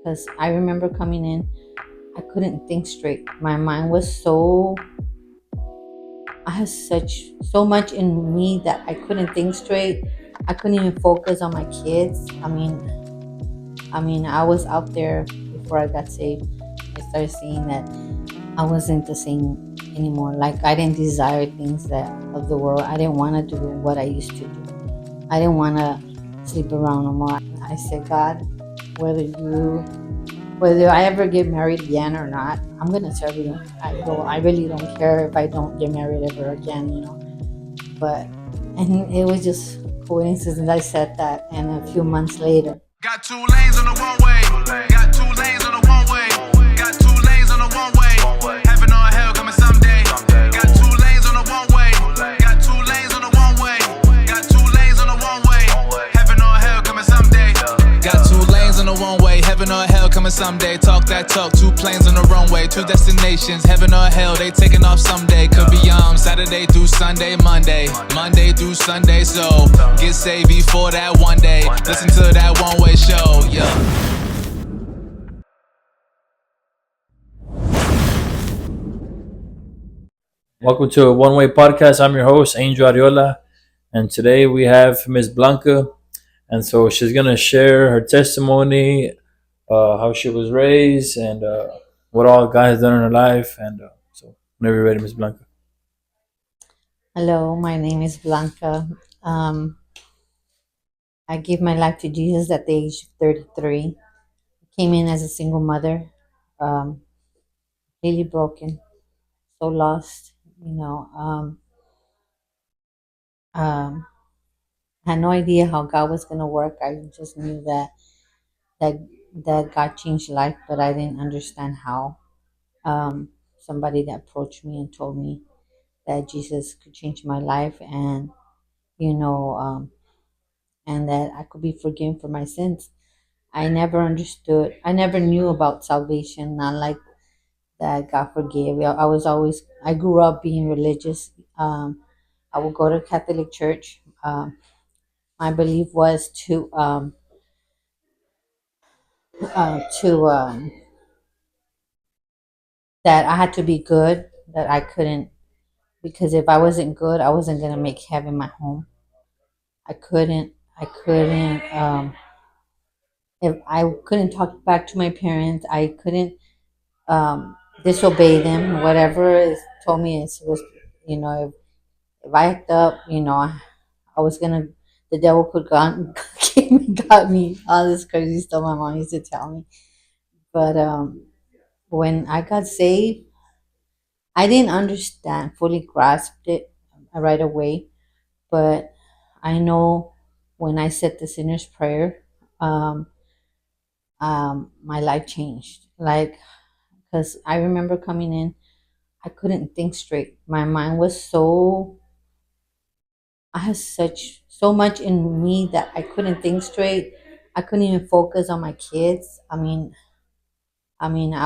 because I remember coming in, I couldn't think straight. My mind was so, I had so much in me that I couldn't think straight. I couldn't even focus on my kids. I was out there before I got saved. I started seeing that I wasn't the same anymore. Like, I didn't desire things that of the world. I didn't want to do what I used to do. I didn't want to sleep around no more. I said, God, whether I ever get married again or not, I'm gonna serve you. I really don't care if I don't get married ever again. But and it was just coincidence. I said that, and a few months later, got 2 lanes on the one way. Got 2 lanes on the one way. Got 2 lanes on the one way. Heaven or hell coming someday. Got 2 lanes on the one way. Got 2 lanes on the one way. Got 2 lanes on the one way. Heaven or hell coming someday. Got 2 lanes on the one way. Heaven or hell coming someday. Talk that talk. 2 planes on the runway. 2 destinations. Heaven or hell. They taking off someday. Could be Saturday through Sunday, Monday through Sunday. So get saved before that one day. Listen to that one-way show. Yeah. Welcome to a One Way Podcast. I'm your host, Angel Ariola, and today we have Miss Blanca. And so she's going to share her testimony, how she was raised, and what all God has done in her life. And so, whenever you're ready, Miss Blanca. hello, my name is Blanca. Um, I gave my life to Jesus at the age of 33. Came in as a single mother, um, really broken, so lost. Um, had no idea how God was gonna work. I just knew that that God changed life, but I didn't understand how. Somebody that approached me and told me that Jesus could change my life, and you know, um, and that I could be forgiven for my sins. I never understood. I never knew about salvation. Not like that God forgave. I grew up being religious. I would go to Catholic church. My belief was to that I had to be good. That I couldn't, because if I wasn't good, I wasn't gonna make heaven my home. I couldn't. I couldn't. If I couldn't talk back to my parents, I couldn't disobey them. Whatever is told me is was, if I act up, I was gonna. The devil could got me. All this crazy stuff my mom used to tell me. But when I got saved, I didn't understand, fully grasped it right away. But I know when I said the sinner's prayer, um, my life changed. Like, because I remember coming in, I couldn't think straight. My mind was so, I had so much in me that I couldn't think straight. I couldn't even focus on my kids. I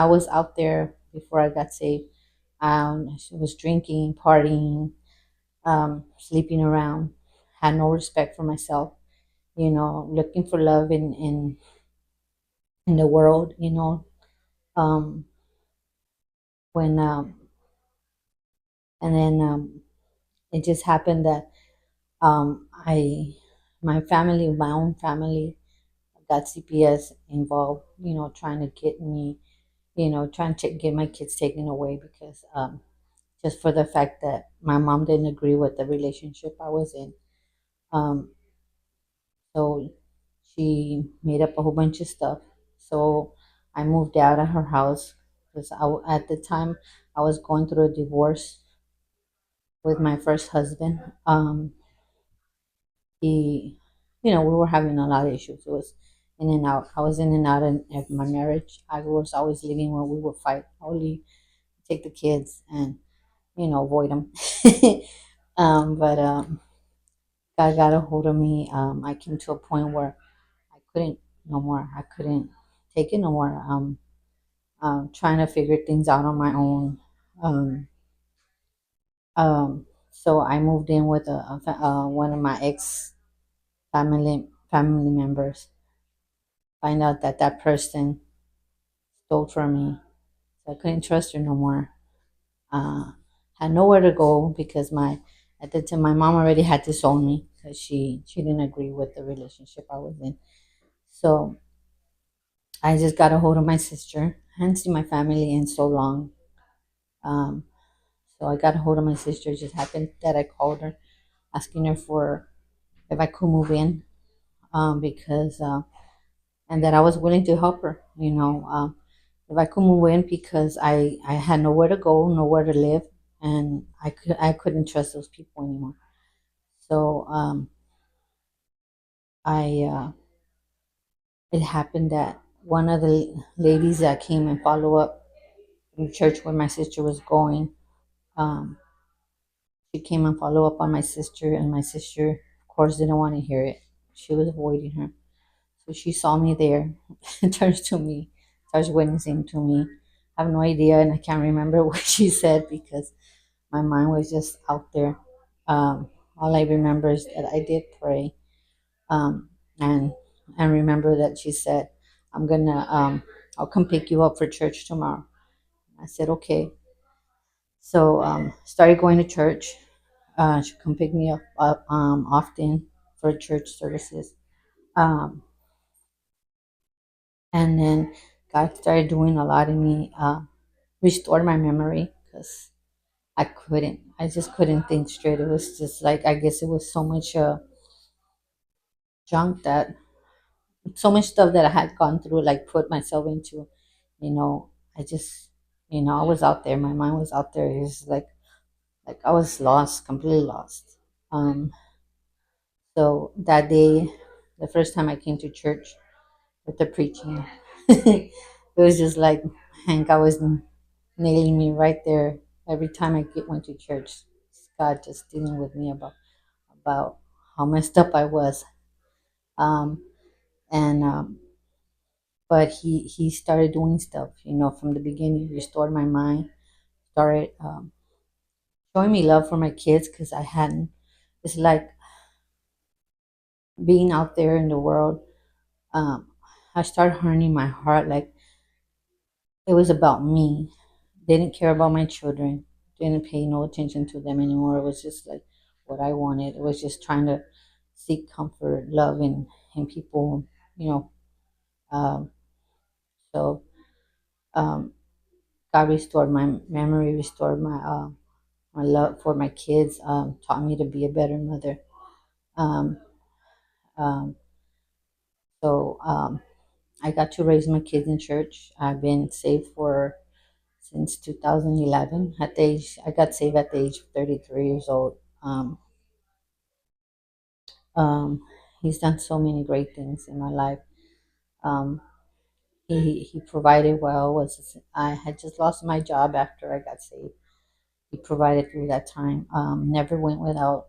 was out there before I got saved. I was drinking, partying, sleeping around, had no respect for myself, looking for love in the world, um, when, and then it just happened that my own family got CPS involved, trying to get me, trying to get my kids taken away because just for the fact that my mom didn't agree with the relationship I was in. Um, so she made up a whole bunch of stuff. So I moved out of her house because at the time I was going through a divorce with my first husband. He, we were having a lot of issues. It was in and out. I was in and out of my marriage. I was always leaving when we would fight. I would leave, take the kids, and avoid them. But God got a hold of me. I came to a point where I couldn't no more. I couldn't take it no more. Trying to figure things out on my own. So I moved in with one of my ex family members. Find out that that person stole from me. So I couldn't trust her no more. Uh, had nowhere to go because my at the time my mom already had disowned me because she didn't agree with the relationship I was in. So I just got a hold of my sister. I hadn't seen my family in so long. Um, so I got a hold of my sister. It just happened that I called her, asking her for if I could move in, because and that I was willing to help her. If I could move in because I had nowhere to go, nowhere to live, and I couldn't trust those people anymore. So I it happened that one of the ladies that came and follow up from the church where my sister was going, um, she came and follow up on my sister, and my sister, of course, didn't want to hear it. She was avoiding her. So she saw me there and turns to me, starts witnessing to me. I have no idea, and I can't remember what she said because my mind was just out there. All I remember is that I did pray, um, and and remember that she said, "I'm gonna, I'll come pick you up for church tomorrow." I said, "Okay." So started going to church. She come pick me up often for church services. Um, and then God started doing a lot in me, restored my memory because I just couldn't think straight. It was just like, I guess it was so much junk that, so much stuff that I had gone through, like put myself into, you know, I just, I was out there. My mind was out there. It was like I was lost, completely lost. Um, so that day, the first time I came to church with the preaching, it was just like Hank, I was nailing me right there. Every time went to church, God just dealing with me about how messed up I was. Um, and But he started doing stuff, from the beginning. Restored my mind, started showing me love for my kids because I hadn't. It's like being out there in the world. Um, I started hurting my heart, like it was about me. Didn't care about my children. Didn't pay no attention to them anymore. It was just like what I wanted. It was just trying to seek comfort, love in people. You know. Um, so um, God restored my memory, restored my love for my kids, taught me to be a better mother. Um, um, so I got to raise my kids in church. I've been saved for since 2011. I got saved at the age of 33 years old. Um, he's done so many great things in my life. Um, he provided well. I had just lost my job after I got saved. He provided through that time. Never went without.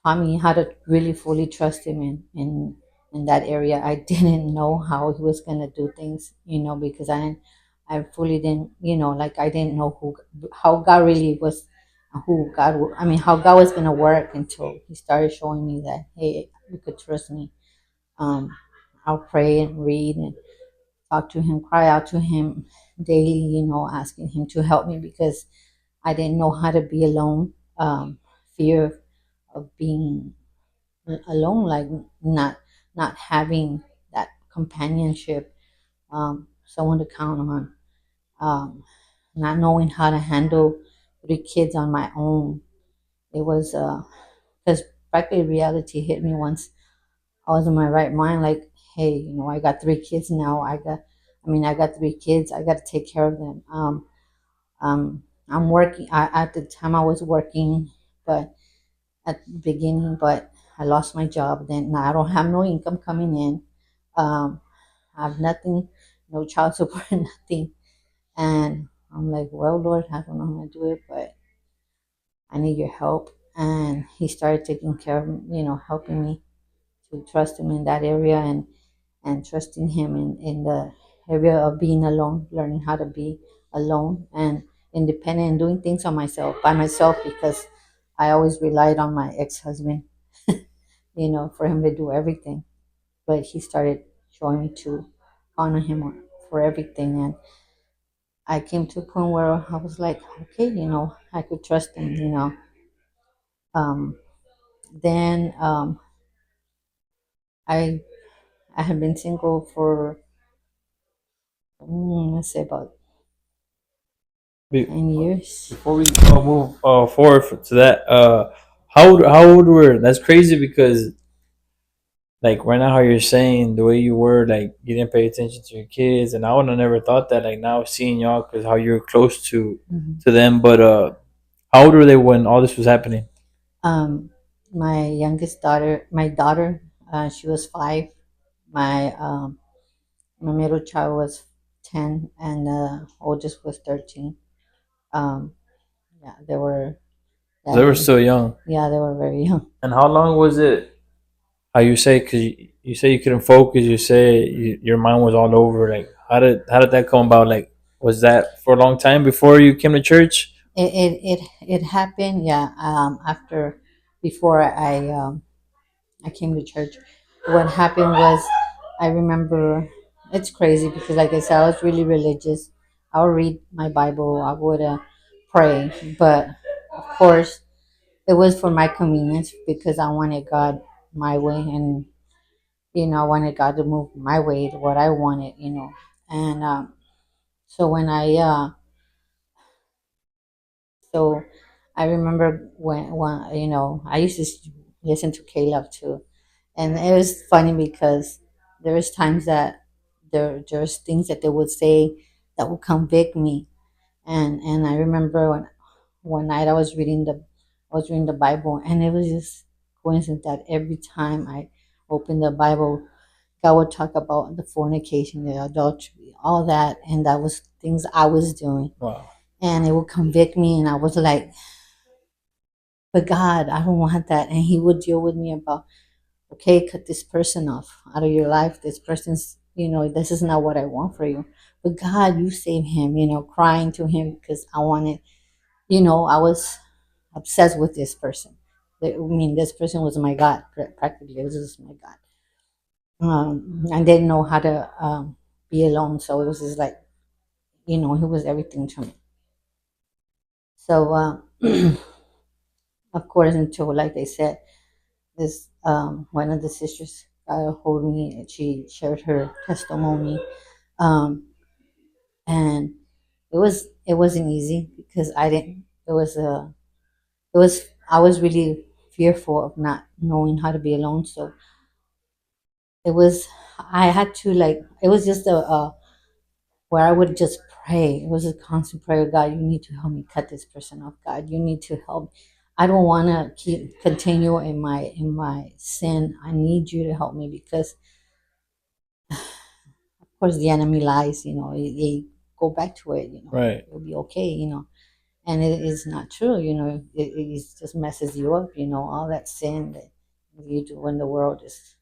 Taught me how to really fully trust him in that area. I didn't know how he was gonna do things, because I fully didn't, like I didn't know how God really was, I mean, how God was gonna work until He started showing me that, hey, you could trust me. Um, I'll pray and read and talk to Him, cry out to Him daily, asking Him to help me because I didn't know how to be alone. Fear of being alone, like not having that companionship, someone to count on, um, not knowing how to handle 3 kids on my own. It was because practically reality hit me once I was in my right mind. Like, hey, I got 3 kids now. I got 3 kids. I got to take care of them. I'm working. At the time I was working, but at the beginning, but I lost my job. Then now I don't have no income coming in. I have nothing, no child support, nothing. And I'm like, well, Lord, I don't know how to do it, but I need your help. And He started taking care of me, helping me to trust Him in that area and trusting Him in the area of being alone, learning how to be alone and independent and doing things by myself because I always relied on my ex-husband, for him to do everything. But he started showing me to honor him for everything. And I came to a point where I was like, okay, I could trust him. Um, then I I had been single for let's say about Be- 10 years. Before we move forward to that, how old were? That's crazy because like right now how you're saying the way you were, like you didn't pay attention to your kids, and I would have never thought that. Like now seeing y'all, because how you're close Mhm. to them, but how old were they when all this was happening? Um, my youngest daughter, she was 5. My my middle child was 10, and the oldest was 13. Um, yeah, they were They that were age. still young. Yeah, they were very young. And how long was it? How you say? Because you say you couldn't focus. You say your mind was all over. Like how did that come about? Like was that for a long time before you came to church? It happened. Yeah. After before I came to church, what happened was I remember it's crazy because like I said, I was really religious. I would read my Bible. I would pray, but of course it was for my convenience because I wanted God my way, and I wanted God to move my way to what I wanted. And so when so I remember when I used to listen to Caleb too, and it was funny because there was times that there's things that they would say that would convict me, and I remember when one night I was reading the Bible, and it was just coincidence that every time I opened the Bible, God would talk about the fornication, the adultery, all that, and that was things I was doing, Wow. and it would convict me, and I was like, but God, I don't want that, and He would deal with me about, okay, cut this person off out of your life. This person's, this is not what I want for you. But God, you save him, crying to him because I wanted, I was obsessed with this person. I mean, this person was my God, practically. It was just my God. I didn't know how to be alone. So it was just like, he was everything to me. So, of course, until, like they said, this one of the sisters got a hold of me and she shared her testimony. Um, and it wasn't easy because I didn't it was I was really fearful of not knowing how to be alone. So it was I had to, like, it was just a where I would just pray. It was a constant prayer. God, you need to help me cut this person off. God, you need to help. I don't want to continue in my sin. I need you to help me because, of course, the enemy lies. They go back to it. Right. You'll be okay. And it is not true. It just messes you up. All that sin that you do in the world just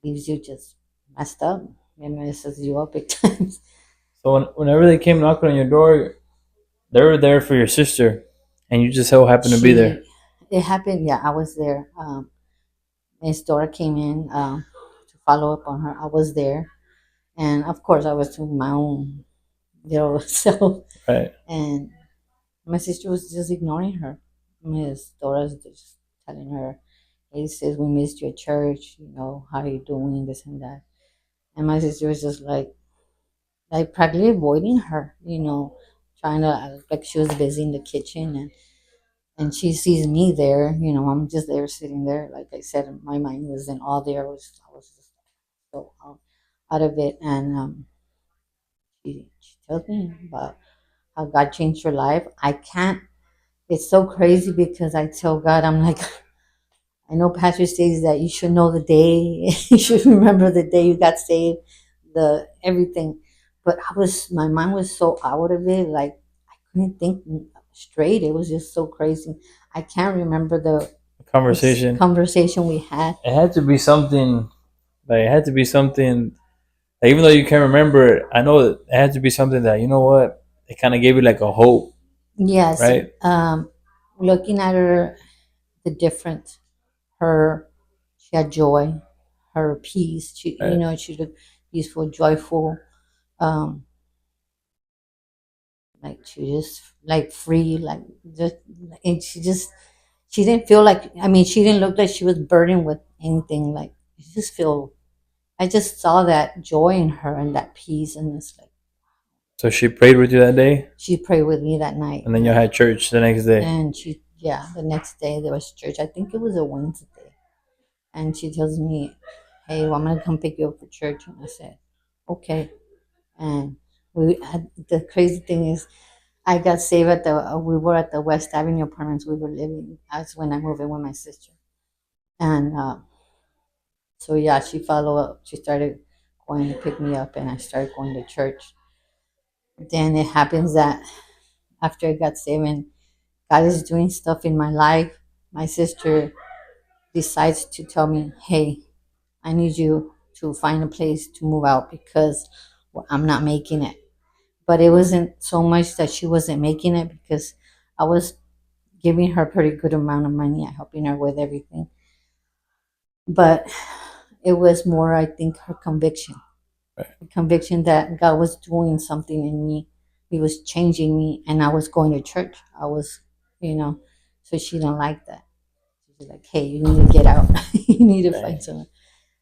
leaves you just messed up. It messes you up big times. So whenever they came knocking on your door, they were there for your sister, and you just so happened to be there. She, it happened. Yeah, I was there. Miss Dora came in to follow up on her. I was there, and of course, I was doing my own little self, Right. and my sister was just ignoring her. Miss Dora's just telling her, "Hey, sis, we missed you at church. How are you doing? This and that." And my sister was just like practically avoiding her. Trying to, like, she was busy in the kitchen, and she sees me there. I'm just there sitting there. Like I said, my mind was in all there. I was just so out of it. And she tells me about how God changed her life. I can't. It's so crazy because I tell God, I'm like, I know Pastor says that you should know the day, you should remember the day you got saved, the everything. But my mind was so out of it, like I couldn't think straight. It was just so crazy. I can't remember the Conversation. conversation we had. It had to be something. Like it had to be something. Like, even though you can't remember it, I know that it had to be something that you know what it kind of gave you like a hope, Yes, right? looking at her, the difference. Her, she had joy, her peace. She, Right. she looked peaceful, joyful. um like she just like free, like just, and she didn't feel like, I mean, she didn't look like she was burdened with anything. Like, you just feel, I just saw that joy in her and that peace, and it's like So she prayed with you that day, she prayed with me that night. and then you Yeah. had church the next day. And she, yeah, the next day there was church. I think it was a Wednesday. And she tells me, "Hey, well, I'm gonna come pick you up for church." And I said, "Okay." And the crazy thing is, I got saved at the. We were at the West Avenue apartments we were living. That's when I moved in with my sister. And so yeah, she followed up. She started going to pick me up, and I started going to church. Then it happens that after I got saved and God is doing stuff in my life, my sister decides to tell me, "Hey, I need you to find a place to move out because, well, I'm not making it." But it wasn't so much that she wasn't making it, because I was giving her a pretty good amount of money, helping her with everything. But it was more, I think, her conviction. The conviction that God was doing something in me. He was changing me, and I was going to church. I was, you know, so she didn't like that. She's like, "Hey, you need to get out. You need to find Dang. someone."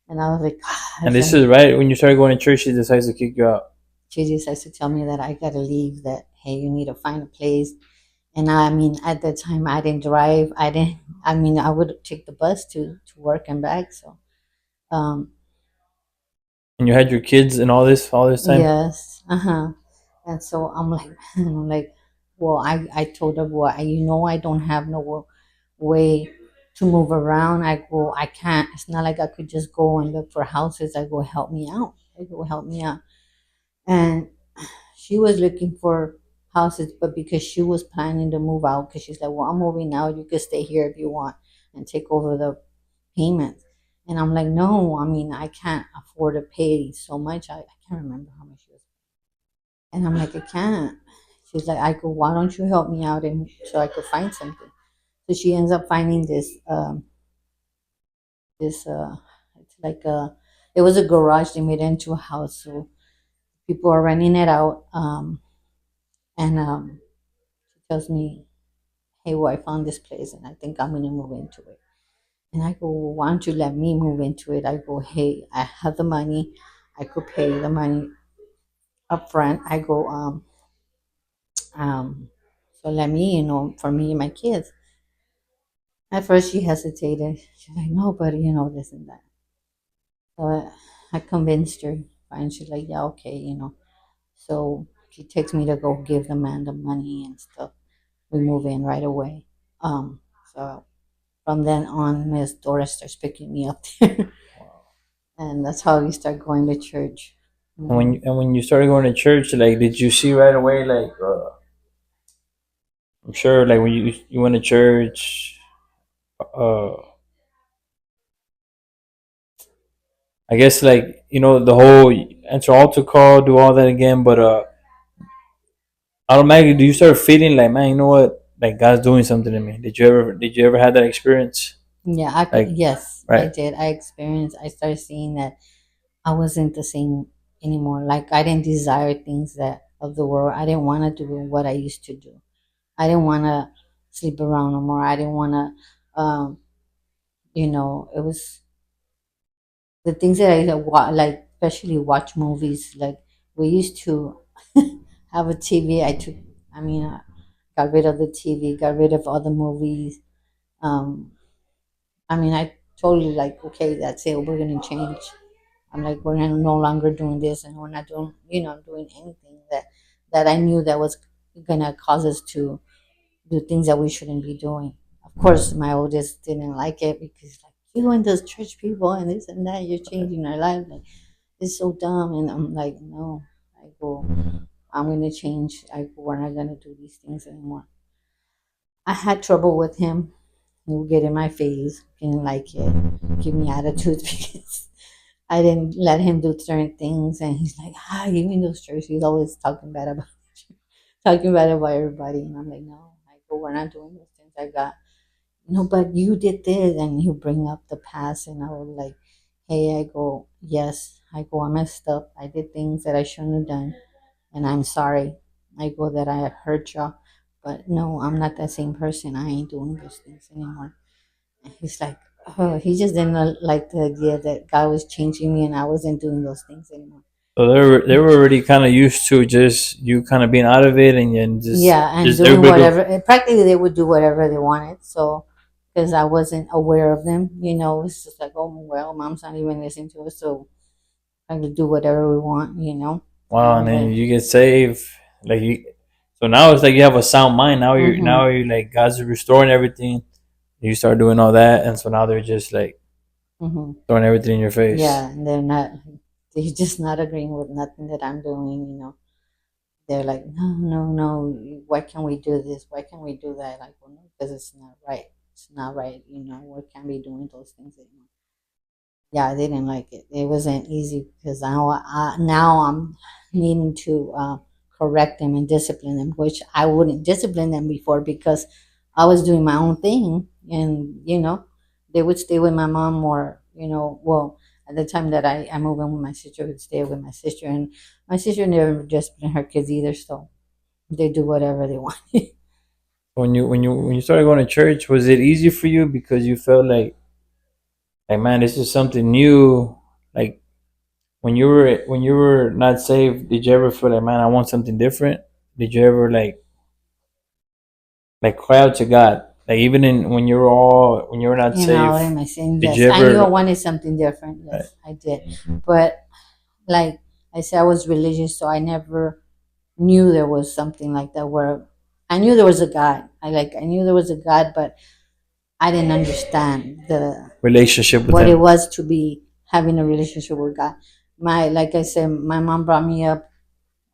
And I was like, "God." And this is right when you started going to church. She decides to kick you out. She decides to tell me that I gotta leave. That, hey, you need to find a place. And I mean, at that time, I didn't drive. I didn't. I mean, I would take the bus to work and back. So, um, And you had your kids and all this time. yes, and so I'm like, I'm like, well, I told her, well, I don't have no way to move around. I go, I can't. It's not like I could just go and look for houses. I go, help me out. I go, help me out. And she was looking for houses, but because she was planning to move out, because she's like, well, I'm moving out. You can stay here if you want and take over the payments. And I'm like, no, I mean, I can't afford to pay so much. I can't remember how much it was. And I'm like, I can't. She's like, I go, why don't you help me out, and so I could find something. So she ends up finding this it's like a, it was a garage they made into a house. So people are renting it out. And she tells me, "Hey, well, I found this place, and I think I'm gonna move into it." And I go, well, "Why don't you let me move into it?" I go, "Hey, I have the money. I could pay the money up front." I go, um, "So let me, for me and my kids." At first, she hesitated. She's like, "No, but this and that." So I convinced her. And she's like, "Yeah, okay, So she takes me to go give the man the money and stuff. We move in right away. So from then on, Miss Dora starts picking me up there, and that's how we start going to church. And when you started going to church, like, did you see right away, like, I'm sure, like, when you went to church, uh, I guess, like, the whole answer altar call, do all that again, but automatically, do you start feeling like, man, you know what, like, God's doing something in me? Did you ever have that experience? Yeah, Like, yes, I right, did. I started seeing that I wasn't the same anymore. Like, I didn't desire things that of the world. I didn't want to do what I used to do. I didn't want to sleep around no more. I didn't want to, it was the things that like, especially watch movies. Like, we used to have a TV. Got rid of the TV, got rid of all the movies. Um, I totally like, okay, that's it. We're gonna change. I'm like, we're no longer doing this, and we're not doing anything that I knew that was gonna cause us to do things that we shouldn't be doing. Of course, my oldest didn't like it, because like, you and those church people and this and that, you're changing our life. Like, it's so dumb. And I'm like, no. I go, I'm gonna change. I go, we're not gonna do these things anymore. I had trouble with him. He would get in my face, didn't like it, give me attitude because I didn't let him do certain things. And he's like, even those church, he's always talking bad about everybody. And I'm like, no. I go, we're not doing those things. I got, no, but you did this. And he'll bring up the past. And I was like, hey, I go, yes, I go, I messed up. I did things that I shouldn't have done, and I'm sorry. I go that I hurt y'all, but no, I'm not that same person. I ain't doing those things anymore. And he's like, oh, he just didn't like the idea that God was changing me and I wasn't doing those things anymore. So they were already kind of used to just you kind of being out of it, and just Yeah, and just doing everybody go. whatever. Practically, they would do whatever they wanted. So, because I wasn't aware of them, it's just like, oh well, mom's not even listening to us, so I could do whatever we want, Wow, and then But, you get saved. Like you, so now it's like you have a sound mind. hmm Now you're like God's restoring everything. You start doing all that, and so now they're just like hmm throwing everything in your face. yeah, and they're just not agreeing with nothing that I'm doing. They're like, no, no, no, why can't we do this? Why can't we do that? Like, well, no, because it's not right. It's not right. We can't be doing those things anymore. Yeah, I didn't like it. It wasn't easy because now I'm needing to correct them and discipline them, which I wouldn't discipline them before because I was doing my own thing, and they would stay with my mom or well, at the time that I moved in with my sister, would stay with my sister, and my sister never disciplined her kids either, so they do whatever they want. When you started going to church, was it easy for you because you felt like man, this is something new? Like when you were not saved, did you ever feel like man, I want something different? Did you ever like cry out to God? Like even in when you were not What saved, am I saying? did Yes, you I knew I ever wanted something different. like, Yes, I did, but like I said, I was religious, so I never knew there was something like that where I knew there was a God. I knew there was a God, but I didn't understand the relationship with what it him? was to be having a relationship with God. Like I said, my mom brought me up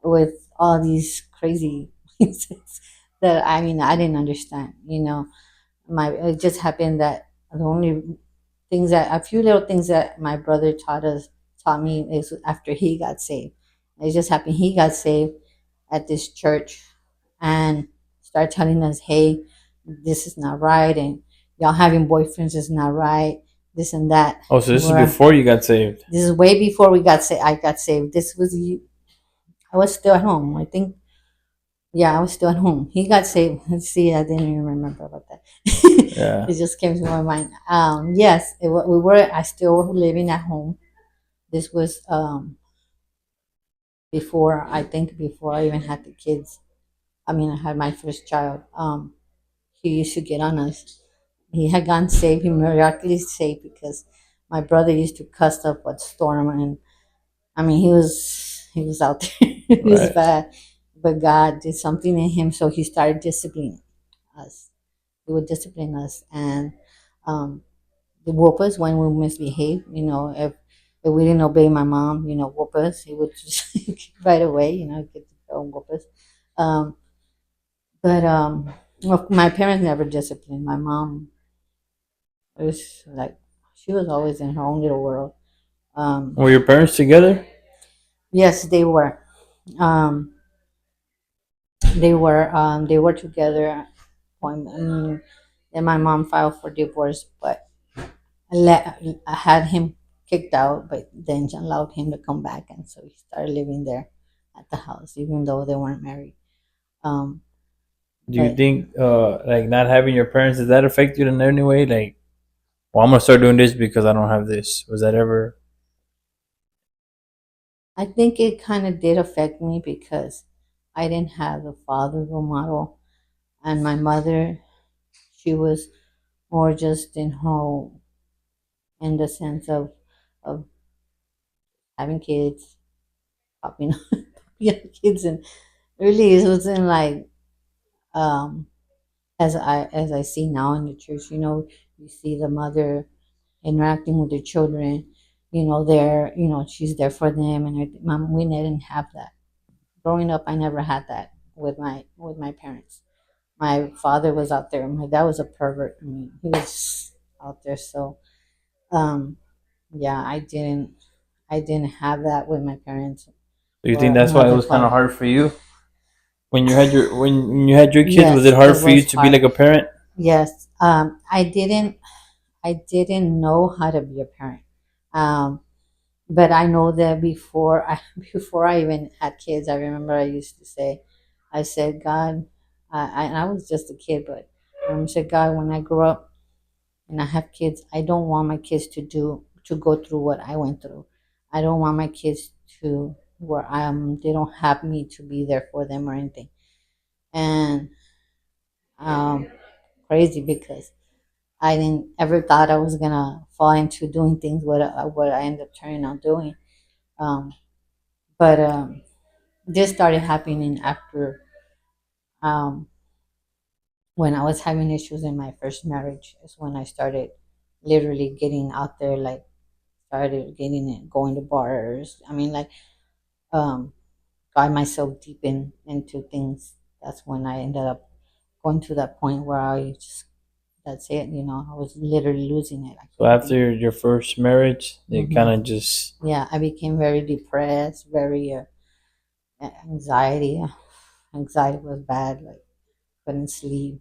with all these crazy things that I didn't understand. It just happened that the only things that a few little things that my brother taught me is after he got saved. It just happened he got saved at this church and started telling us, hey, this is not right, and y'all having boyfriends is not right, this and that. Oh, so this is Where before you got saved. this is way before we got saved. I got saved. I was still at home. I think, yeah, I was still at home. He got saved. Let's see, I didn't even remember about that. Yeah. It just came to my mind. Yes, we were. I still were living at home. This was before I think before I even had the kids. I had my first child. He used to get on us. He had gotten saved. He miraculously saved because my brother used to cuss up a storm, and he was out there. He was Right. bad, but God did something in him, so he started disciplining us. He would discipline us and um, whoop us when we misbehave. If we didn't obey my mom, whoop us. He would just right away, get to go and whoop us. Um, but well, my parents never disciplined. My mom was like, she was always in her own little world. Um, Were your parents together? yes, they were. Um, they were together. Then my mom filed for divorce, but I had him kicked out, but then she allowed him to come back, and so he started living there at the house, even though they weren't married. Um, Do you but think like not having your parents, does that affect you in any way? Like, well, I'm gonna start doing this because I don't have this. Was that ever? I think it kind of did affect me because I didn't have a father role model, and my mother, she was more just in her in the sense of having kids, popping kids, and really it wasn't like um as I see now in the church. You see the mother interacting with the children. She's there for them, and mom, we didn't have that. Growing up, I never had that with my parents. My father was out there. My dad was a pervert. He was out there. So, um, yeah, I didn't have that with my parents Do you think or that's why it mother, was kind of father. hard for you when you had your kids? Was it Yes, hard it for you was to be hard. like a parent? Yes, I didn't know how to be a parent. Um, But I know that before I before I even had kids, I remember I used to say, I said, God, and I was just a kid, but I said, God, when I grow up and I have kids, I don't want my kids to go through what I went through. I don't want my kids to where they don't have me to be there for them or anything. And um, crazy because I didn't ever thought I was gonna fall into doing things what I ended up turning out doing. Um, but this started happening after um, when I was having issues in my first marriage. Is when I started literally getting out there, like started getting it, going to bars. I mean, like um, got myself deep into things. That's when I ended up going to that point where I just that's it. You know, I was literally losing it. I So couldn't be. after your first marriage, they kind Hmm. of just Yeah, I became very depressed, very anxiety. Anxiety was bad. Like couldn't sleep,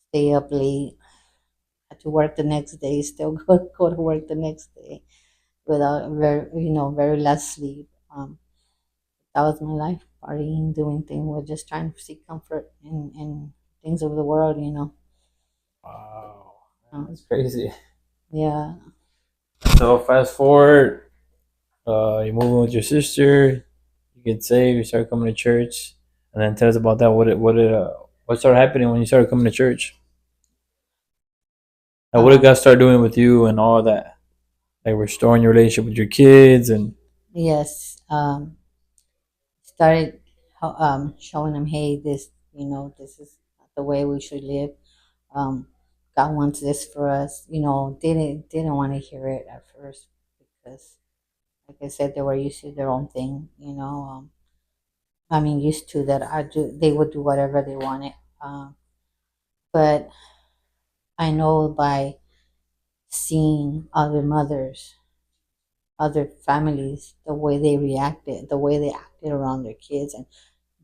stay up late, had to work the next day, still go to work the next day without very less sleep. That was my life, partying, doing things, was just trying to seek comfort in things of the world, you know. wow, Um, that's crazy. yeah, So fast forward, you're moving with your sister. You get saved. You start coming to church, and then tell us about that. What started happening when you started coming to church? And what did um, God start doing with you and all that? Like restoring your relationship with your kids and yes. Started showing them, hey, this is not the way we should live. Um, God wants this for us. You know, didn't want to hear it at first because, like I said, they were used to their own thing. I mean, used to that. They would do whatever they wanted. But I know by seeing other mothers, other families, the way they reacted, the way they acted around their kids, and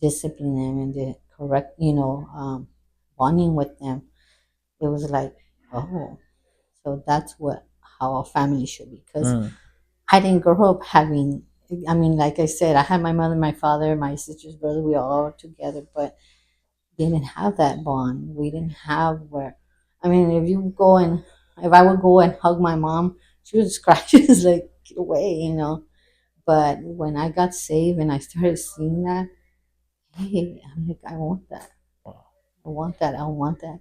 discipline them and the correct, bonding with them. It was like, oh, so that's what how a family should be. Because mm, I didn't grow up having. I mean, like I said, I had my mother, my father, my sister's brother. We all were together, but didn't have that bond. We didn't have where. I mean, if I would go and hug my mom, she would scratch us like get away, you know. But when I got saved and I started seeing that, hey, I'm like, I want that. I want that. I want that.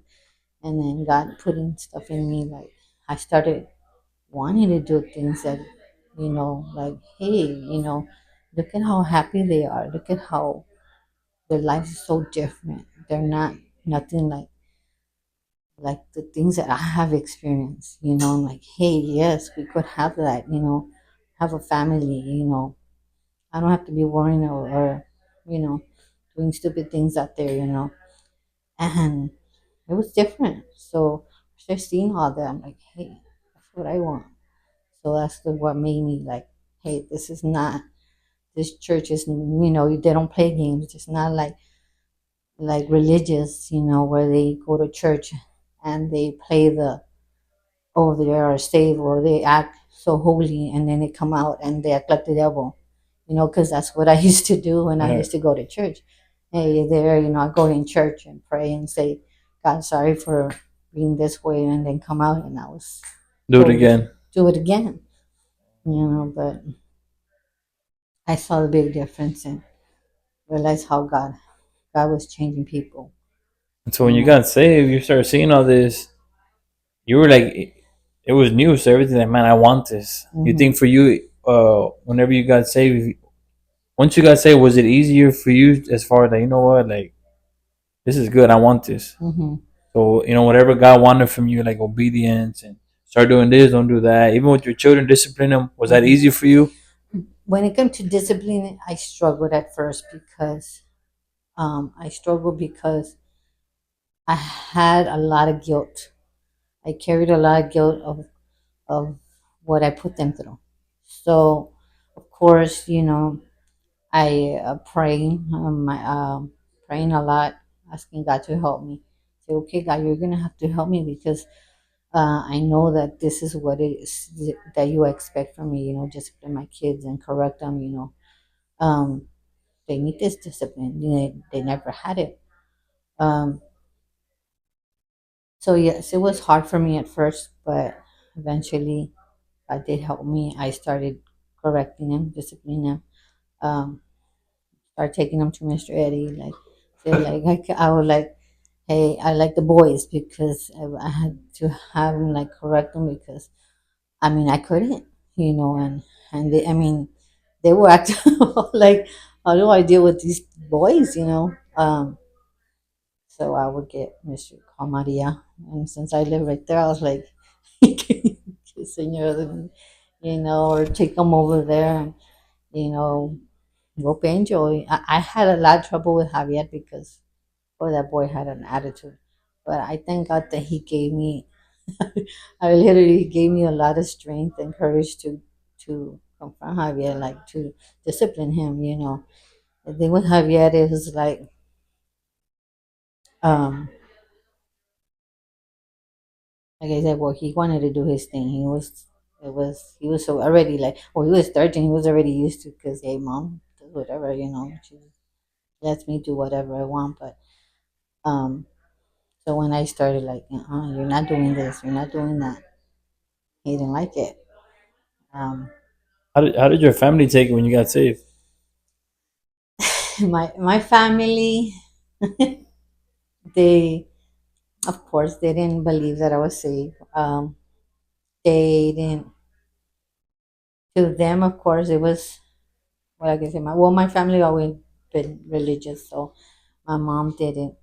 And then God putting stuff in me, like I started wanting to do things that, like, hey, look at how happy they are. Look at how their life is so different. They're not nothing like the things that I have experienced. I'm like, hey, yes, we could have that. Have a family. I don't have to be worrying or doing stupid things out there. And it was different. So after seeing all that, I'm like, hey, that's what I want. So what made me like, hey, this is not this church is they don't play games. It's not like religious, where they go to church and they play the oh they are saved or they act so holy and then they come out and they act like the devil, because that's what I used to do when I uh, used to go to church. Hey, there, I go in church and pray and say, God, sorry for being this way, and then come out and I was do it totally again. do it again, but I saw the big difference and realized how God was changing people, And so when you you know. got saved, you started seeing all this. You were like, it was new, so everything. Like, man, I want this. You Hmm. think for you, whenever you got saved, once you got saved, was it easier for you as far as like, you know what, like this is good. I want this. Hmm. So whatever God wanted from you, like obedience and start doing this, don't do that. Even with your children, discipline them. Was that Hmm. easy for you? When it comes to discipline, I struggled at first because I struggled because I had a lot of guilt. I carried a lot of guilt of what I put them through. So, of course, I praying a lot, asking God to help me. Say, okay, God, you're gonna have to help me because I know that this is what it is that you expect from me, discipline my kids and correct them, um, they need this discipline. They never had it. Um, so yes, it was hard for me at first, but eventually God did help me. I started correcting them, disciplining them. Um, Start taking them to Mr. Eddie. Like, say, like I was like, hey, I like the boys because I had to have them like correct them because I mean I couldn't, and they, I mean, they were acting like, how do I deal with these boys, So I would get Mr. Call Maria, and since I live right there, I was like, Senor, or take them over there, and you know, go pay enjoy. I had a lot of trouble with Javier because, boy, that boy had an attitude. But I thank God that he gave me, I literally gave me a lot of strength and courage to confront Javier, like to discipline him. The thing with Javier is um, like I said, well, he wanted to do his thing. He was so already like, well, he was 13. He was already used to because, hey, mom, do whatever, she lets me do whatever I want. But um, so when I started like, you're not doing this, you're not doing that, he didn't like it. Um, How did your family take it when you got saved? my family, they, of course, they didn't believe that I was saved. They didn't. To them, of course, it was, what I can say. My family always been religious, so my mom didn't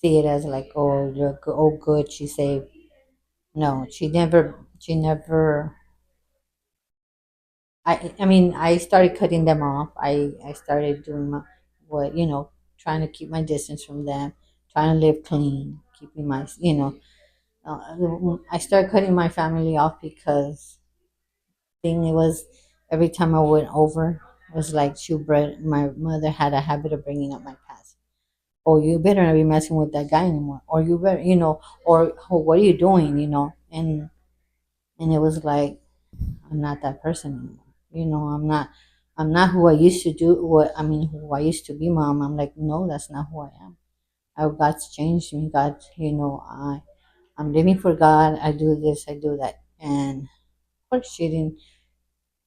see it as like, oh, oh, good, she's saved. No, she never. I mean, I started cutting them off. I started doing what, trying to keep my distance from them, trying to live clean, keeping my, I started cutting my family off because thing it was every time I went over, it was like my mother had a habit of bringing up my past. Oh, you better not be messing with that guy anymore, or you better, or oh, what are you doing, and it was like, I'm not that person anymore. I'm not who I used to do. Who I used to be, mom. I'm like, no, that's not who I am. God's changed me. God, I'm living for God. I do this, I do that, and of course she didn't.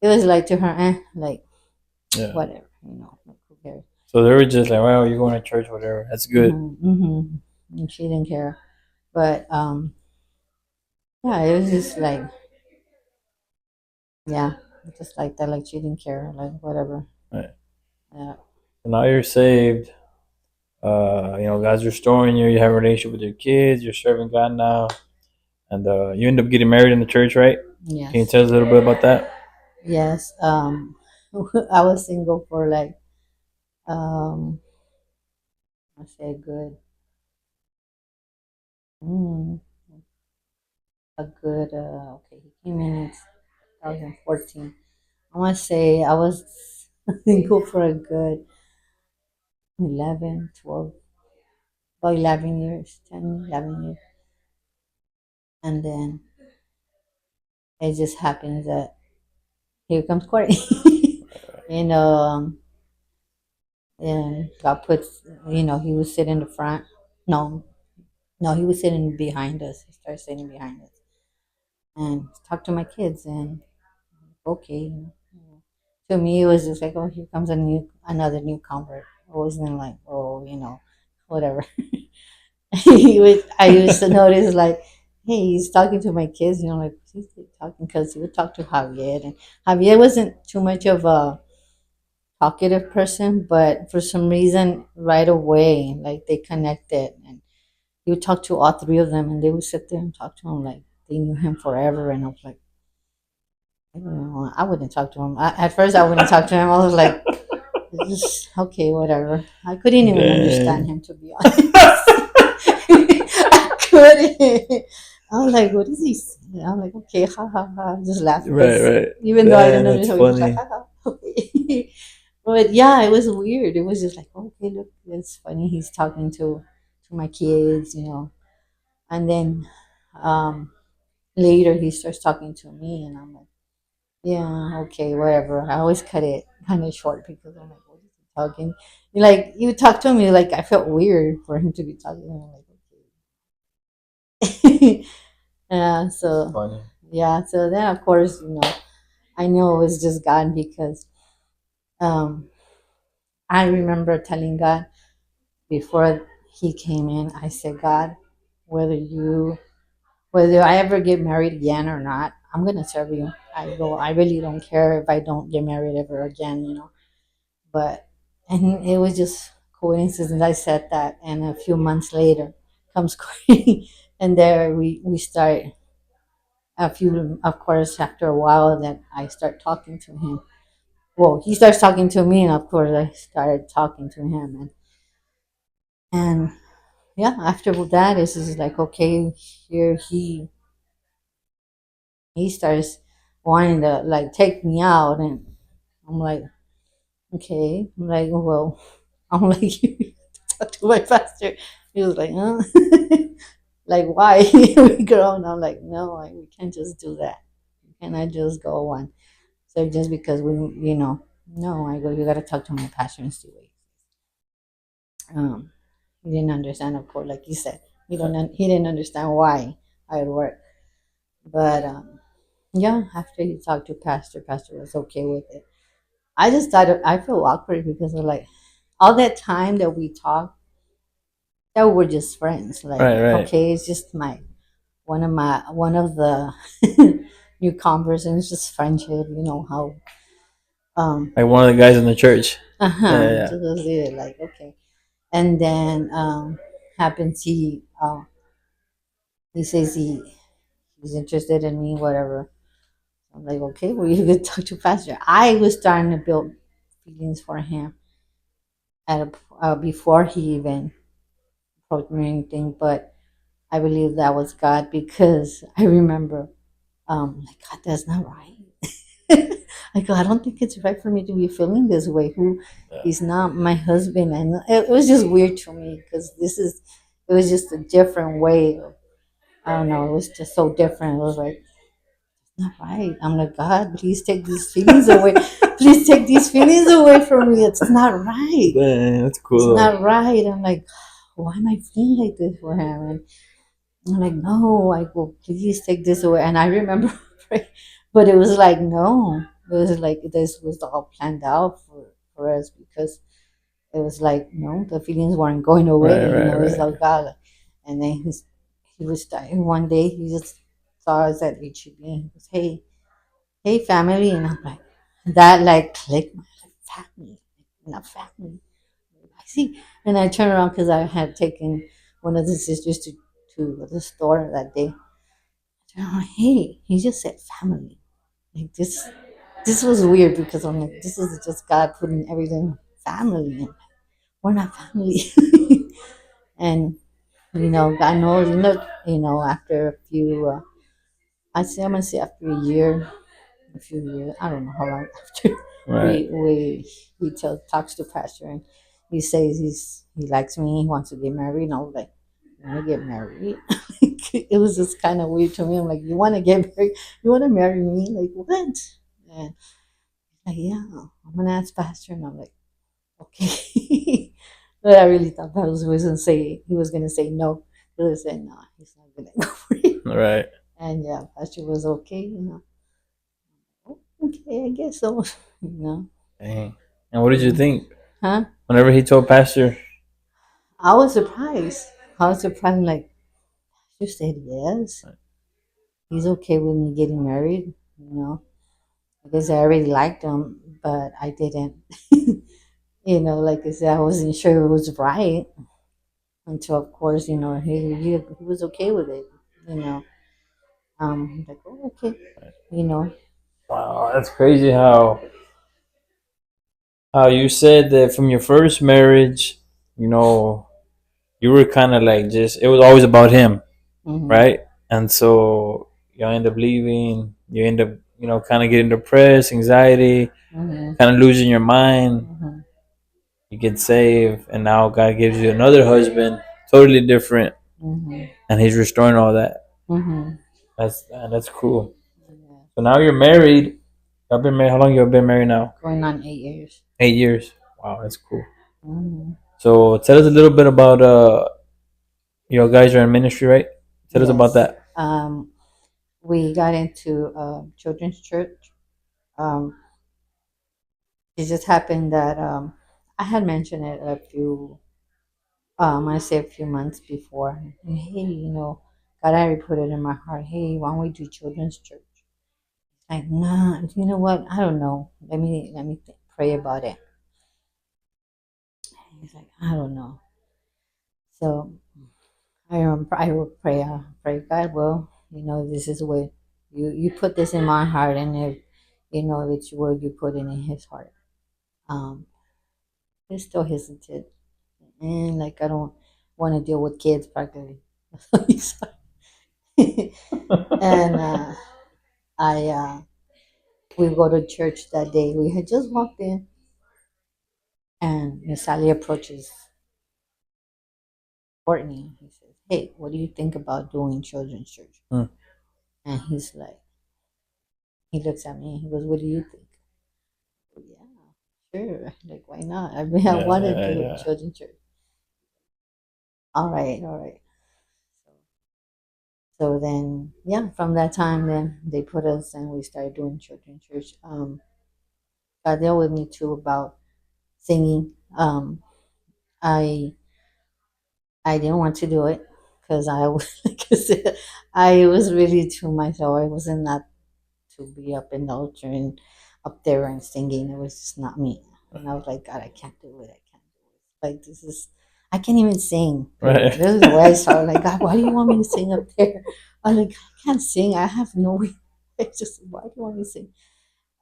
It was like to her, like Yeah. whatever, like who cares? So they were just like, well, you're going to church, whatever. That's good. And she didn't care, but yeah, it was just like, yeah, just like that, like she didn't care, like whatever. Right. Yeah. So now you're saved. God's restoring you. You have a relationship with your kids. You're serving God now, and you end up getting married in the church, right? Can you Yes. tell us a little bit about that? Yes. I was single for like, um, I say mm, okay, he came in 2014. I want to say I was single for a good 11, 12, about 11 years, 10, 11 years. And then it just happens that here comes Corey. you know, um, and God puts, he was sitting in the front. No, no, he was sitting behind us. He started sitting behind us and talked to my kids. And okay, to me, it was just like, oh, here comes another new convert. I wasn't like, oh, whatever. I used to notice like, hey, he's talking to my kids, like he's talking because he would talk to Javier, and Javier wasn't too much of a talkative person, but for some reason, right away, like they connected, and he would talk to all three of them, and they would sit there and talk to him like they knew him forever, and I was like, I don't know, I wouldn't talk to him. At first, I wouldn't talk to him. I was like, just okay, whatever. I couldn't even understand Dang. him, to be honest. I couldn't. I was like, what is he saying? I'm like, okay, ha ha ha. I'm just laughing Right, because right. even though I Damn, didn't that's understand, I was just like, funny. ha ha. Okay. But yeah, it was weird. It was just like, okay, look, it's funny. He's talking to my kids, and then um, later he starts talking to me, and I'm like, yeah, okay, whatever. I always cut it kind of short because I'm like, what is he talking? Like you talk to me, like I felt weird for him to be talking. I'm like, okay. Yeah. So Funny. yeah. So then of course I know it was just God because um, I remember telling God before he came in. I said, God, whether you whether I ever get married again or not, I'm gonna serve you. I really don't care if I don't get married ever again. But and it was just coincidence. I said that, and a few months later comes Corey, and there we start a few. Of course, after a while, that I start talking to him. Well, he starts talking to me, and of course, I started talking to him, and yeah, after that, it's just like okay, here he starts wanting to like take me out, and I'm like, okay, I'm like, well, I'm like, you talk to my pastor. He was like, huh? Like, why? We grown. I'm like, no, we can't just do that. We cannot just go on. So just because no, I go, you got to talk to my pastor and see what um, he didn't understand, of course, like you said, he didn't understand why I would work. But yeah, after he talked to pastor was okay with it. I just thought I feel awkward because of like all that time that we talked, that we're just friends. Like, Right, right. okay, it's just one of the new converts, and it's just friendship. You know how Like one of the guys in the church. Yeah, just yeah. was it like okay, and then happens he says he's interested in me, whatever. I'm like, okay, well, you could talk to pastor. I was starting to build feelings for him before he even approached me or anything, but I believe that was God because I remember, like, God, that's not right. I go, I don't think it's right for me to be feeling this way. Yeah. He's not my husband, and it was just weird to me because it was just a different way. I don't know, it was just so different. It was like, not right. I'm like, God, please take these feelings away. Please take these feelings away from me. It's not right. Dang, that's It's cool though. not right. I'm like, why am I feeling like this for him? And I'm like, no, I go, please take this away. And I remember, but it was like, no, it was like this was all planned out for us because it was like, no, the feelings weren't going away. Right, right, It was right. like God. And then he was dying one day. He just saw us at HEB and he goes, hey, family. And I'm like, that like clicked. My like, family, not family. I see. And I turned around because I had taken one of the sisters to the store that day. And I'm like, hey, he just said family. Like this was weird because I'm like, this is just God putting everything family in. We're not family. And God knows, after a few, I'm gonna say after a few years, I don't know how long after Right. we talks to pastor and he says he likes me, he wants to get married, and I was like, you want to get married? It was just kind of weird to me. I'm like, you want to get married? You want to marry me? Like what? And like, yeah, I'm gonna ask pastor, and I'm like, okay. But I really thought that he was gonna say no. He was saying no, he's not gonna go for it. Right. And yeah, pastor was okay. Oh, okay, I guess so. you know. Dang. And what did you Yeah. think Huh? whenever he told Pastor? I was surprised. I was surprised. Like, you said yes. He's okay with me getting married. Because I already liked him, but I didn't. Like I said, I wasn't sure it was right until, of course, he was okay with it. You know, like, oh, okay. You know. Wow, that's crazy how you said that from your first marriage, you know, you were kind of like just it was always about him, Mhm. right? And so you end up leaving, you end up, kind of getting depressed, anxiety, Mhm. kind of losing your mind. Mhm. You get saved, and now God gives you another husband, totally different, Mhm. and He's restoring all that. Mm-hmm. That's cool. Yeah. So now you're married. I've been married. How long you have been married now? Going on 8 years. 8 years. Wow, that's cool. Mm-hmm. So tell us a little bit about you guys are in ministry, right? Tell us about Yes. that. We got into children's church. Um, it just happened that I had mentioned it a few, I say a few months before. And hey, God already put it in my heart. Hey, why don't we do children's church? Like, nah, you know what? I don't know. Let me pray about it. He's like, I don't know. So I will pray. Pray God. Well, this is what you put this in my heart, and if it's what you put it in His heart. Um, he's still hesitant, and like I don't want to deal with kids practically. And I we go to church that day. We had just walked in, and Miss Sally approaches Courtney. He says, "Hey, what do you think about doing children's church?" Hmm. And he's like, he looks at me and he goes, "What do you think?" Yeah, sure. Like, why not? I mean, I Yeah, want to yeah, do yeah. children's church. All right, all right. So then, yeah, from that time, then they put us and we started doing children's church. God dealt with me too about singing. I I didn't want to do it because I was, like I said, I was really to myself. I wasn't not to be up in the altar and up there and singing. It was just not me. And I was like, God, I can't do it. I can't do it. Like this is, I can't even sing. Right. Period. This is the way I started. Like, God, why do you want me to sing up there? I'm like, I can't sing. I have no way. It's just, why do you want me to sing?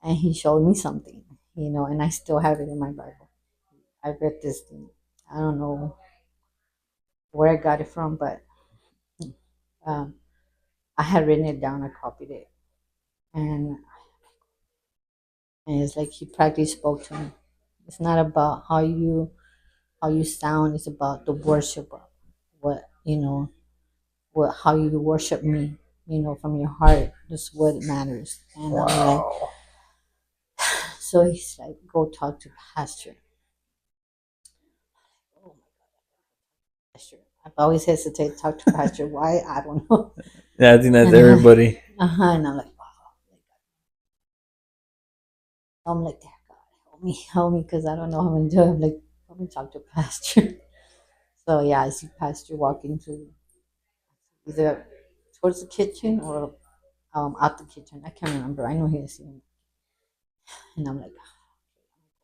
And He showed me something, and I still have it in my Bible. I read this thing. I don't know where I got it from, but um, I had written it down. I copied it, and it's like He practically spoke to me. It's not about how you sound. It's about the worship of what how you worship me. From your heart. That's what matters. And I'm like, Wow. so he's like, go talk to pastor. Oh my pastor. I've always hesitated to talk to pastor. Why? I don't know. Yeah, I think that's And I, everybody. and I'm like, wow. I'm like, "Dear God, help me, because I don't know how I'm gonna do it." I'm like, let me talk to pastor. So yeah, I see pastor walking to either towards the kitchen or out the kitchen. I can't remember. I know he was seeing, and I'm like,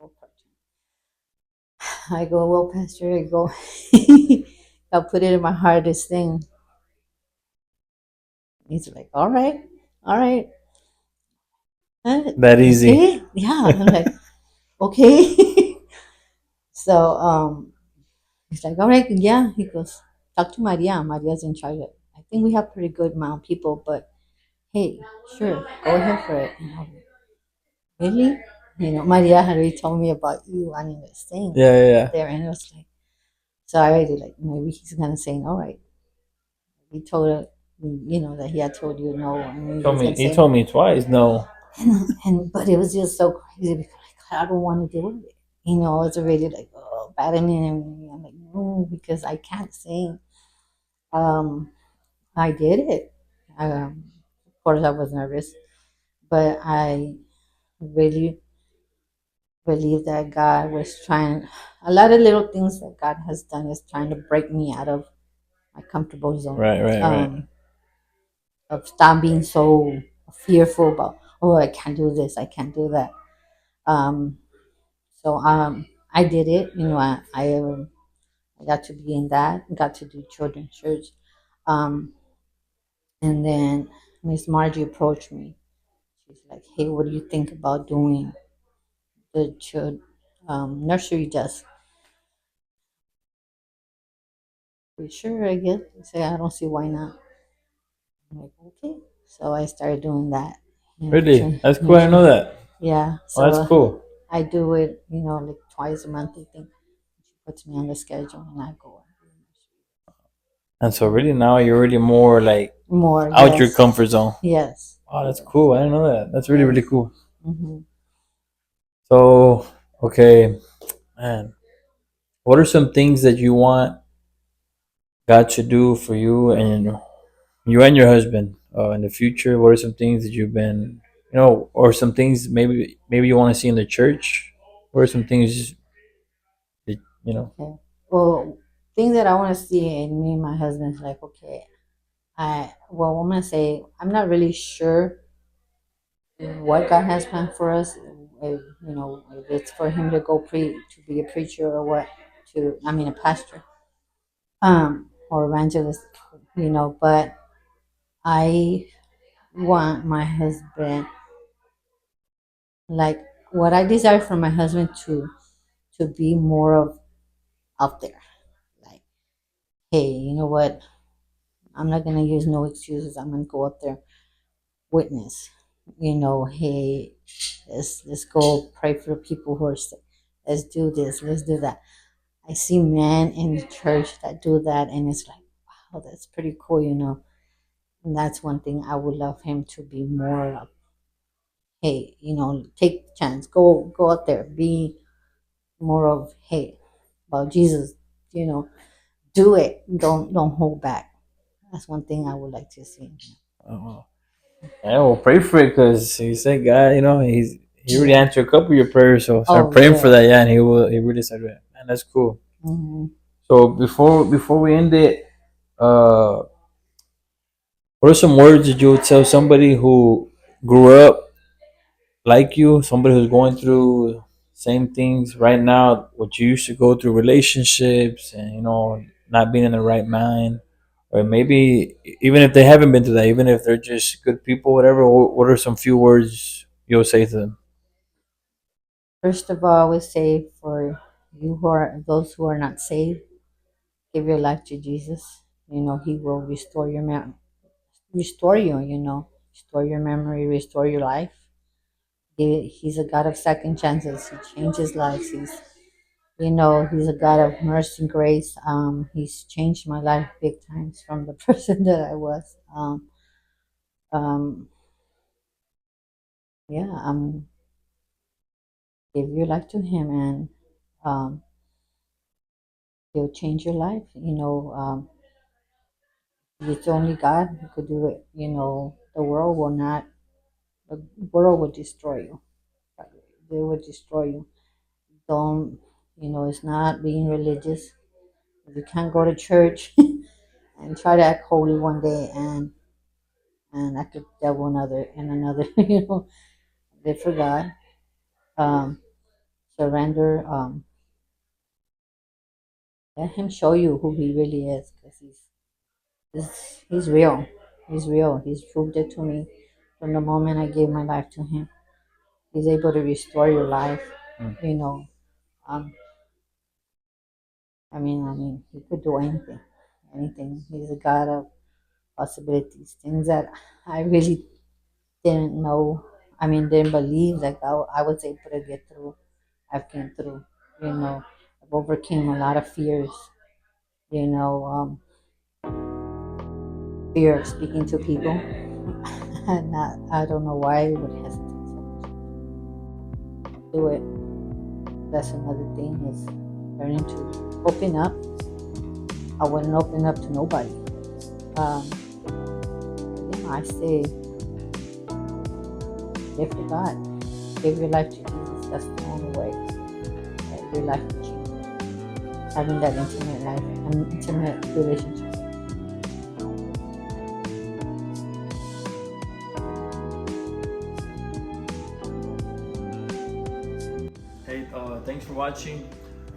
oh, I go, well, pastor, I go, I'll put it in my heart this thing. He's like, all right, That easy. okay, yeah. I'm like, okay. So he's like, all right, yeah. He goes, talk to Maria. Maria's in charge. I think we have pretty good amount of people, but hey, sure, go ahead for it. And I'm like, really? Maria had already told me about you wanting to sing Yeah, yeah, up yeah. there, and it was like, so I already like maybe he's gonna say, all right. He told her, that he had told you no, and he was gonna He say, told me twice no. and but it was just so crazy because like, I don't want to deal with it. It's already like, oh, battling and I'm like, no, because I can't sing. Um, I did it. Of course, I was nervous, but I really believe that God was trying. A lot of little things that God has done is trying to break me out of my comfortable zone. Right, right, right. Of stop being so fearful about, oh, I can't do this, I can't do that. Um, so I did it. I got to be in that. Got to do children's church. Um, and then Miss Margie approached me. She's like, "Hey, what do you think about doing the nursery desk?" Sure, I guess. I say I don't see why not. I'm like, okay. So I started doing that. Really? That's cool. I didn't know Nursery. that. Yeah. Oh, that's So cool. I do it, like twice a month. I think she puts me on the schedule, and I go. And so really now you're already more like More, out your yes. comfort zone. Yes. Oh, that's cool. I didn't know that. That's really, really Yes. cool. Mm-hmm. So, okay, man, what are some things that you want God to do for you and your husband in the future? What are some things that you've been, or some things maybe you want to see in the church? What are some things that, Okay. Well, things that I want to see in me and my husband is like, okay, I'm gonna say I'm not really sure what God has planned for us. If it's for him to go to be a preacher or what, a pastor, or evangelist, but I want my husband, like what I desire from my husband to be more of out there. Like, hey, you know what? I'm not gonna use no excuses. I'm gonna go out there, witness. Hey, let's go pray for people who are sick. Let's do this. Let's do that. I see men in the church that do that, and it's like, wow, that's pretty cool. And that's one thing I would love him to be more of. Hey, take the chance, go out there, be more of, hey, about Jesus, you know, do it. Don't hold back. That's one thing I would like to see. oh, I will pray for it because he said God, he already Yeah. answered a couple of your prayers, so start Oh praying for yeah. that, yeah, and he really said that. Man, that's cool. Hmm. So before we end it, uh, what are some words that you would tell somebody who grew up like you, somebody who's going through same things right now, what you used to go through, relationships, and not being in the right mind, or maybe even if they haven't been through that, even if they're just good people, whatever. What are some few words you'll say to them? First of all, I would say for those who are not saved, give your life to Jesus. He will restore restore you. Restore your memory, restore your life. He's a God of second chances. He changes lives. He's a God of mercy and grace. He's changed my life big times from the person that I was. Um, yeah, give your life to Him, and um, He'll change your life. It's only God who could do it. The world will not. The world will destroy you. They will destroy you. Don't. It's not being religious. If you can't go to church and try to act holy one day and act the devil another, live for God. Um, Surrender. Let Him show you who He really is, because he's real. He's real. He's proved it to me from the moment I gave my life to Him. He's able to restore your life. Mm. You know, um, He could do anything, anything. He's a God of possibilities. Things that I really didn't know. Didn't believe like I was able to get through. I've came through. I've overcame a lot of fears. You know, fear of speaking to people. And not, I don't know why I would hesitate so much to do it. That's another thing, is learning to open up. I wouldn't open up to nobody. Um, I say, live for God. Give your life to Jesus. That's the only way that your life will change. Having that intimate life, an intimate relationship. Hey, thanks for watching.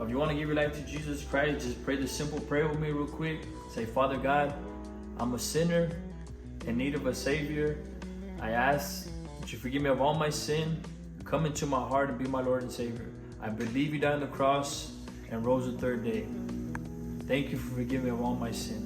If you want to give your life to Jesus Christ, just pray this simple prayer with me real quick. Say, Father God, I'm a sinner in need of a Savior. I ask that you forgive me of all my sin. Come into my heart and be my Lord and Savior. I believe you died on the cross and rose the third day. Thank you for forgiving me of all my sin.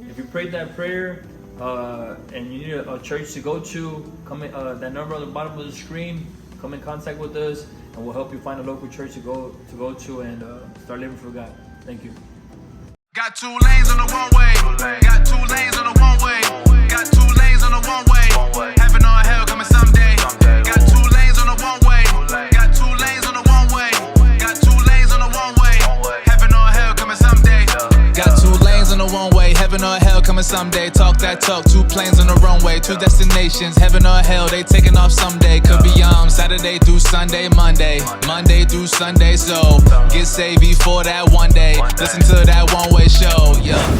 If you prayed that prayer and you need a church to go to, come in, that number on the bottom of the screen. Come in contact with us, and we'll help you find a local church to go to and start living for God. Thank you. Got 2 lanes on the one way. Got 2 lanes on the one way. Got 2 lanes on the one way. Heaven or hell coming someday. Got 2 lanes on the one way. Got 2 lanes on the one way. Got 2 lanes on the one way. Heaven or hell coming someday. Got 2 lanes on the one way. Heaven or hell coming someday. Talk that talk. 2 planes on the runway. 2 destinations. Heaven or hell. They taking off someday. Could be Saturday through Sunday, Monday through Sunday. So get saved before that one day. Listen to that one way show. Yeah.